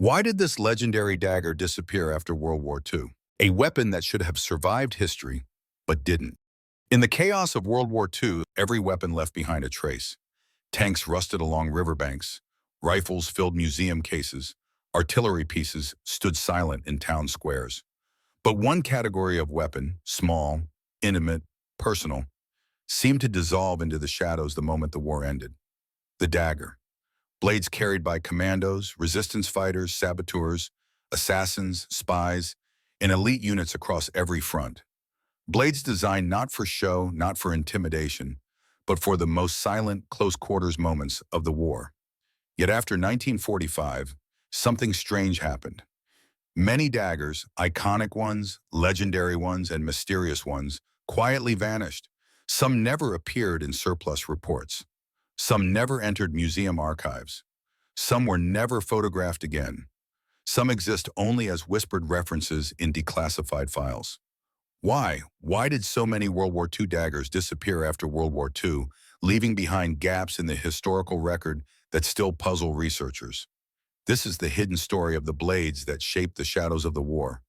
Why did this legendary dagger disappear after World War II? A weapon that should have survived history, but didn't. In the chaos of World War II, every weapon left behind a trace. Tanks rusted along riverbanks, rifles filled museum cases, artillery pieces stood silent in town squares. But one category of weapon, small, intimate, personal, seemed to dissolve into the shadows the moment the war ended. The dagger. Blades carried by commandos, resistance fighters, saboteurs, assassins, spies, and elite units across every front. Blades designed not for show, not for intimidation, but for the most silent, close-quarters moments of the war. Yet after 1945, something strange happened. Many daggers, iconic ones, legendary ones, and mysterious ones, quietly vanished. Some never appeared in surplus reports. Some never entered museum archives. Some were never photographed again. Some exist only as whispered references in declassified files. Why? Why did so many World War II daggers disappear after World War II, leaving behind gaps in the historical record that still puzzle researchers? This is the hidden story of the blades that shaped the shadows of the war,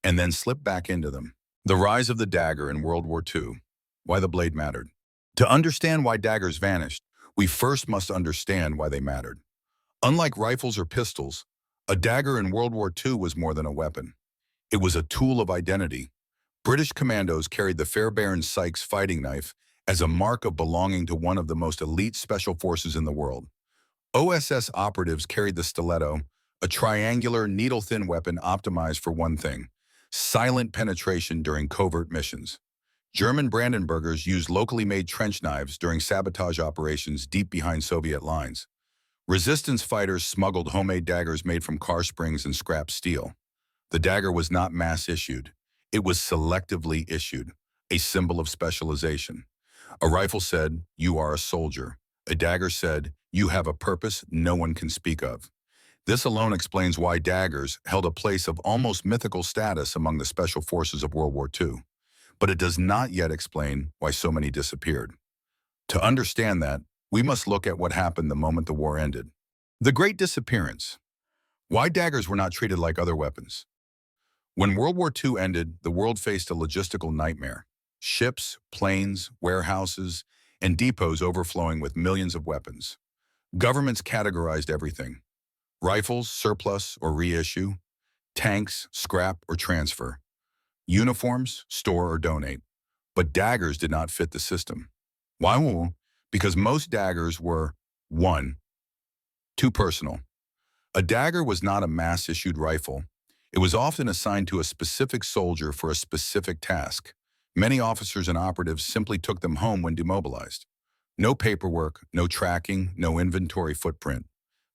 and then slipped back into them. The rise of the dagger in World War II. Why the blade mattered. To understand why daggers vanished, we first must understand why they mattered. Unlike rifles or pistols, a dagger in World War II was more than a weapon. It was a tool of identity. British commandos carried the Fairbairn Sykes fighting knife as a mark of belonging to one of the most elite special forces in the world. OSS operatives carried the stiletto, a triangular, needle-thin weapon optimized for one thing: silent penetration during covert missions. German Brandenburgers used locally made trench knives during sabotage operations deep behind Soviet lines. Resistance fighters smuggled homemade daggers made from car springs and scrap steel. The dagger was not mass-issued. It was selectively issued, a symbol of specialization. A rifle said, "You are a soldier." A dagger said, "You have a purpose no one can speak of." This alone explains why daggers held a place of almost mythical status among the special forces of World War II. But it does not yet explain why so many disappeared. To understand that, we must look at what happened the moment the war ended. The Great Disappearance. Why daggers were not treated like other weapons. When World War II ended, the world faced a logistical nightmare. Ships, planes, warehouses, and depots overflowing with millions of weapons. Governments categorized everything. Rifles, surplus or reissue. Tanks, scrap or transfer. Uniforms, store or donate. But daggers did not fit the system. Why? Because most daggers were 1. Too personal. A dagger was not a mass-issued rifle. It was often assigned to a specific soldier for a specific task. Many officers and operatives simply took them home when demobilized. No paperwork, no tracking, no inventory footprint.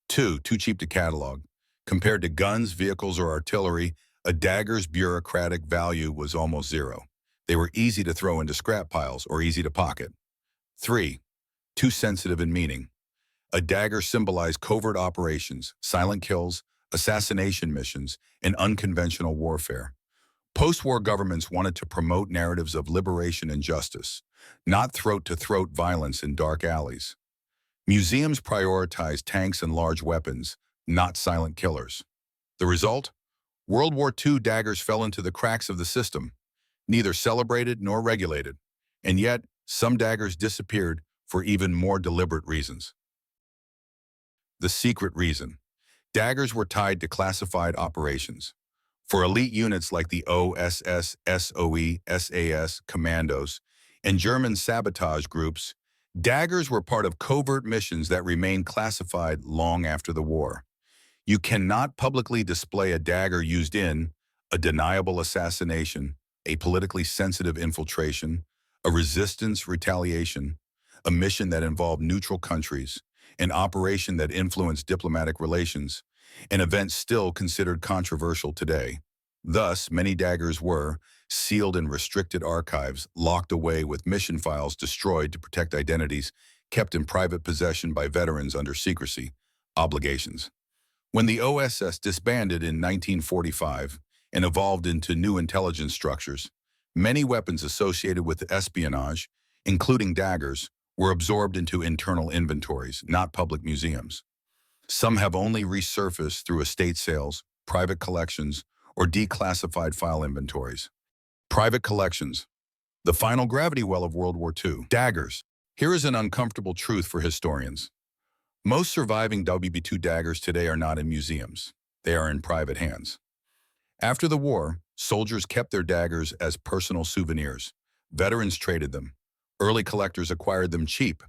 2. Too cheap to catalog. Compared to guns, vehicles, or artillery, a dagger's bureaucratic value was almost zero. They were easy to throw into scrap piles or easy to pocket. 3. Too sensitive in meaning. A dagger symbolized covert operations, silent kills, assassination missions, and unconventional warfare. Post-war governments wanted to promote narratives of liberation and justice, not throat-to-throat violence in dark alleys. Museums prioritized tanks and large weapons, not silent killers. The result? World War II daggers fell into the cracks of the system, neither celebrated nor regulated. And yet, some daggers disappeared for even more deliberate reasons. The secret reason. Daggers were tied to classified operations. For elite units like the OSS, SOE, SAS commandos, and German sabotage groups, daggers were part of covert missions that remained classified long after the war. You cannot publicly display a dagger used in a deniable assassination, a politically sensitive infiltration, a resistance retaliation, a mission that involved neutral countries, an operation that influenced diplomatic relations, an event still considered controversial today. Thus, many daggers were sealed in restricted archives, locked away with mission files destroyed to protect identities, kept in private possession by veterans under secrecy obligations. When the OSS disbanded in 1945 and evolved into new intelligence structures, many weapons associated with espionage, including daggers, were absorbed into internal inventories, not public museums. Some have only resurfaced through estate sales, private collections, or declassified file inventories. Private collections, the final gravity well of World War II. Daggers. Here is an uncomfortable truth for historians. Most surviving WW2 daggers today are not in museums. They are in private hands. After the war, soldiers kept their daggers as personal souvenirs. Veterans traded them. Early collectors acquired them cheap.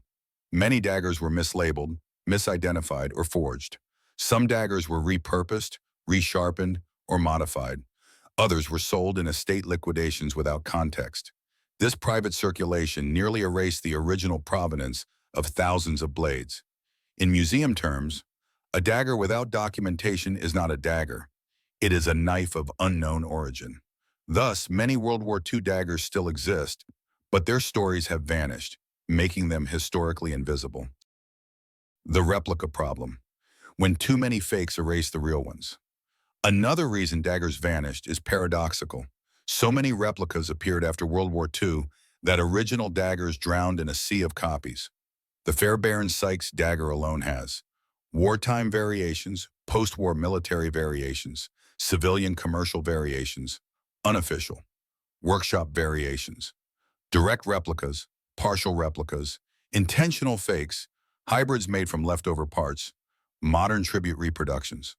Many daggers were mislabeled, misidentified, or forged. Some daggers were repurposed, resharpened, or modified. Others were sold in estate liquidations without context. This private circulation nearly erased the original provenance of thousands of blades. In museum terms, a dagger without documentation is not a dagger. It is a knife of unknown origin. Thus, many World War II daggers still exist, but their stories have vanished, making them historically invisible. The replica problem. When too many fakes erase the real ones. Another reason daggers vanished is paradoxical. So many replicas appeared after World War II that original daggers drowned in a sea of copies. The Fairbairn Sykes dagger alone has wartime variations, post-war military variations, civilian commercial variations, unofficial, workshop variations, direct replicas, partial replicas, intentional fakes, hybrids made from leftover parts, modern tribute reproductions.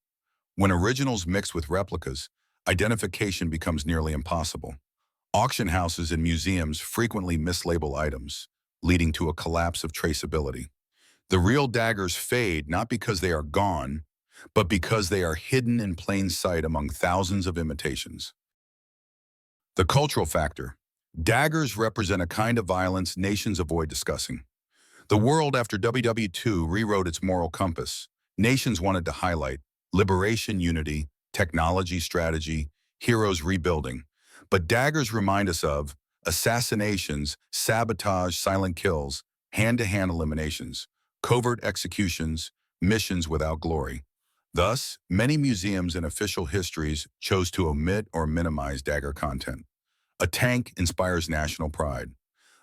When originals mix with replicas, identification becomes nearly impossible. Auction houses and museums frequently mislabel items, leading to a collapse of traceability. The real daggers fade not because they are gone, but because they are hidden in plain sight among thousands of imitations. The cultural factor. Daggers represent a kind of violence nations avoid discussing. The world after WW2 rewrote its moral compass. Nations wanted to highlight liberation, unity, technology, strategy, heroes rebuilding. But daggers remind us of assassinations, sabotage, silent kills, hand-to-hand eliminations, covert executions, missions without glory. Thus, many museums and official histories chose to omit or minimize dagger content. A tank inspires national pride.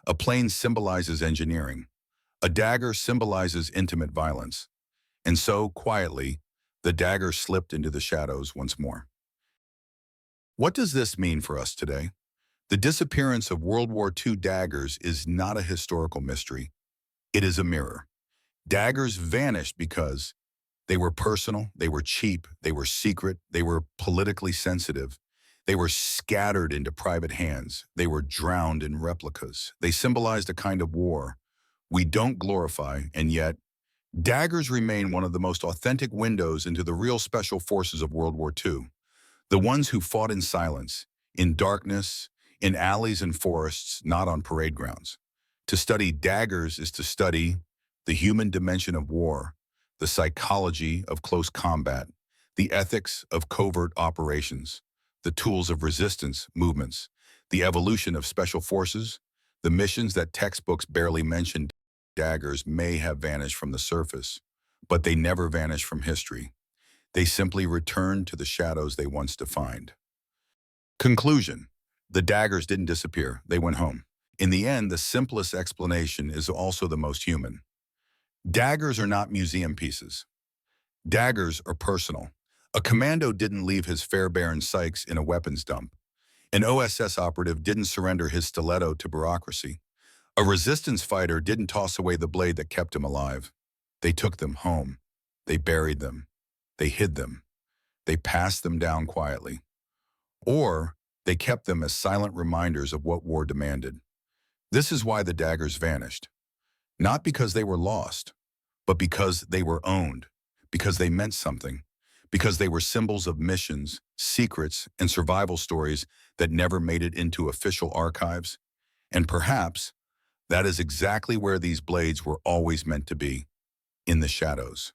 A plane symbolizes engineering. A dagger symbolizes intimate violence. And so, quietly, the dagger slipped into the shadows once more. What does this mean for us today? The disappearance of World War II daggers is not a historical mystery. It is a mirror. Daggers vanished because they were personal, they were cheap, they were secret, they were politically sensitive. They were scattered into private hands. They were drowned in replicas. They symbolized a kind of war we don't glorify, and yet, daggers remain one of the most authentic windows into the real special forces of World War II. The ones who fought in silence, in darkness, in alleys and forests, not on parade grounds. To study daggers is to study the human dimension of war, the psychology of close combat, the ethics of covert operations, the tools of resistance movements, the evolution of special forces, the missions that textbooks barely mention. Daggers may have vanished from the surface, but they never vanished from history. They simply returned to the shadows they once defined. Conclusion. The daggers didn't disappear, they went home. In the end, the simplest explanation is also the most human. Daggers are not museum pieces. Daggers are personal. A commando didn't leave his Fairbairn Sykes in a weapons dump. An OSS operative didn't surrender his stiletto to bureaucracy. A resistance fighter didn't toss away the blade that kept him alive. They took them home. They buried them. They hid them. They passed them down quietly. Or they kept them as silent reminders of what war demanded. This is why the daggers vanished. Not because they were lost, but because they were owned, because they meant something, because they were symbols of missions, secrets, and survival stories that never made it into official archives. And perhaps that is exactly where these blades were always meant to be, in the shadows.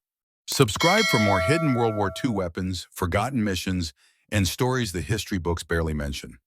Subscribe for more hidden World War II weapons, forgotten missions, and stories the history books barely mention.